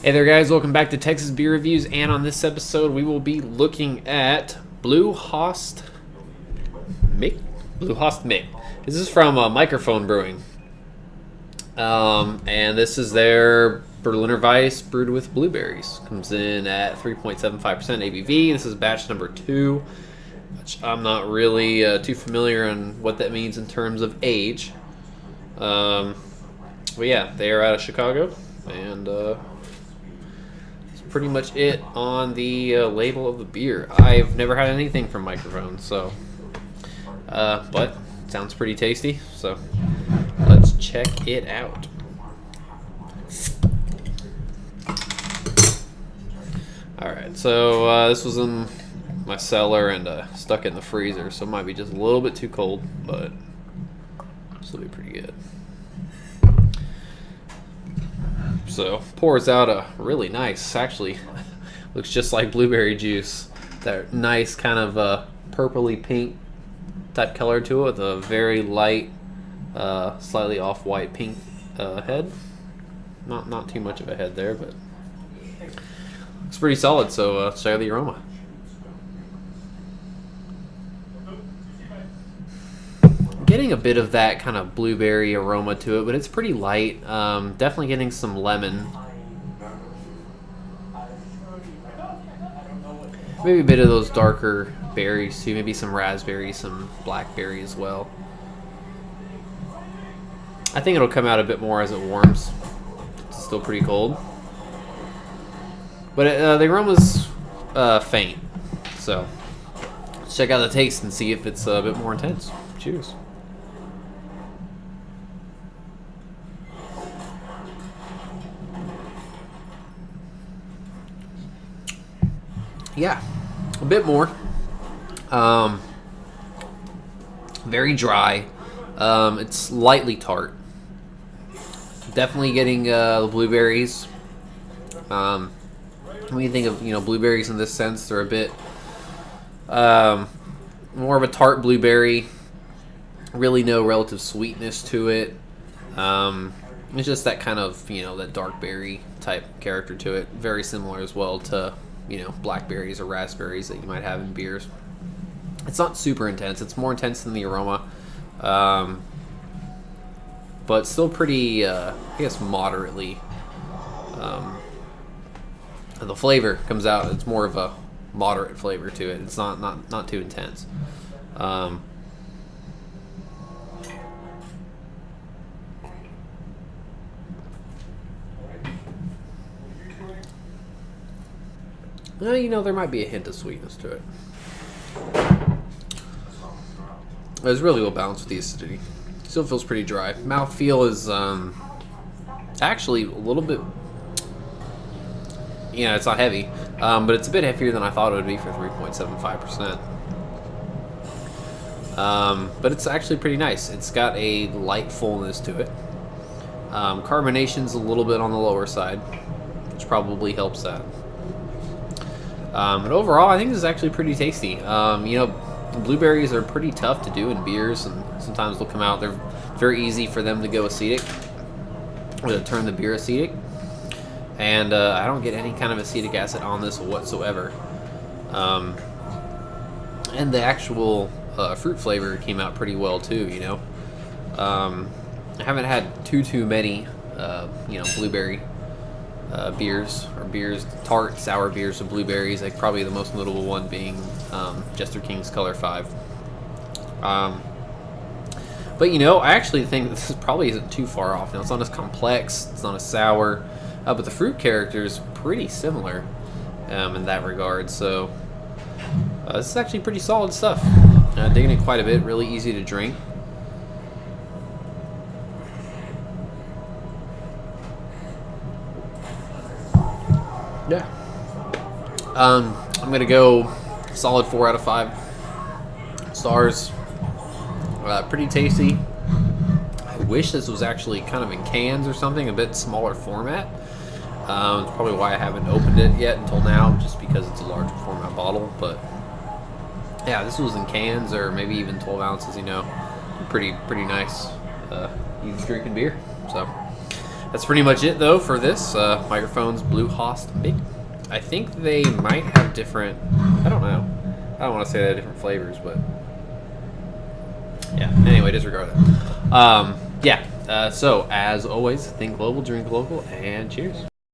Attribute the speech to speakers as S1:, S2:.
S1: Hey there guys, welcome back to Texas Beer Reviews, and on this episode we will be looking at Hast Mich. This is from Mikerphone Brewing. And this is their Berliner Weisse brewed with blueberries. Comes in at 3.75% ABV. This is batch number 2, which I'm not really too familiar on what that means in terms of age. But yeah, they are out of Chicago, and pretty much it on the label of the beer. I've never had anything from Mikerphone, so but it sounds pretty tasty, so let's check it out. Alright, so this was in my cellar and stuck in the freezer, so it might be just a little bit too cold, but still be pretty good. So pours out a really nice, actually looks just like blueberry juice. That nice kind of purpley pink type color to it with a very light, slightly off-white pink head. Not too much of a head there, but it's pretty solid. So let's try the aroma. Getting a bit of that kind of blueberry aroma to it, but it's pretty light. Definitely getting some lemon. Maybe a bit of those darker berries too. Maybe some raspberry, some blackberry as well. I think it'll come out a bit more as it warms. It's still pretty cold. But the aroma's faint. So let's check out the taste and see if it's a bit more intense. Cheers. Yeah, a bit more. Very dry. It's lightly tart. Definitely getting the blueberries. When you think of blueberries in this sense, they're a bit more of a tart blueberry. Really no relative sweetness to it. It's just that kind of that dark berry type character to it. Very similar as well to blackberries or raspberries that you might have in beers. It's not super intense. It's more intense than the aroma, but still pretty, I guess, moderately. The flavor comes out. It's more of a moderate flavor to it. It's not too intense. There might be a hint of sweetness to it. It's really well balanced with the acidity. Still feels pretty dry. Mouthfeel is actually a little bit, it's not heavy, but it's a bit heavier than I thought it would be for 3.75%. But it's actually pretty nice. It's got a light fullness to it. Carbonation's a little bit on the lower side, which probably helps that. But overall, I think this is actually pretty tasty. Blueberries are pretty tough to do in beers, and sometimes they'll come out. They're very easy for them to go acetic, or to turn the beer acetic. And I don't get any kind of acetic acid on this whatsoever. And the actual fruit flavor came out pretty well too. I haven't had too many, blueberry beers tart sour beers with blueberries. Like probably the most notable one being Jester King's Color 5. But I actually think this probably isn't too far off. Now it's not as complex, it's not as sour, but the fruit character is pretty similar in that regard. So this is actually pretty solid stuff. Digging it quite a bit. Really easy to drink. Yeah. I'm gonna go solid 4 out of 5 stars. Pretty tasty. I wish this was actually kind of in cans or something, a bit smaller format. It's probably why I haven't opened it yet until now, just because it's a larger format bottle. But yeah, this was in cans or maybe even 12 ounces. Pretty nice. Easy drinking beer. So That's pretty much it, though, for this. Mikerphone's Blue Hast Mich. I think they might have different... I don't know. I don't want to say they have different flavors, but... yeah, anyway, disregard that. So, as always, think global, drink local, and cheers.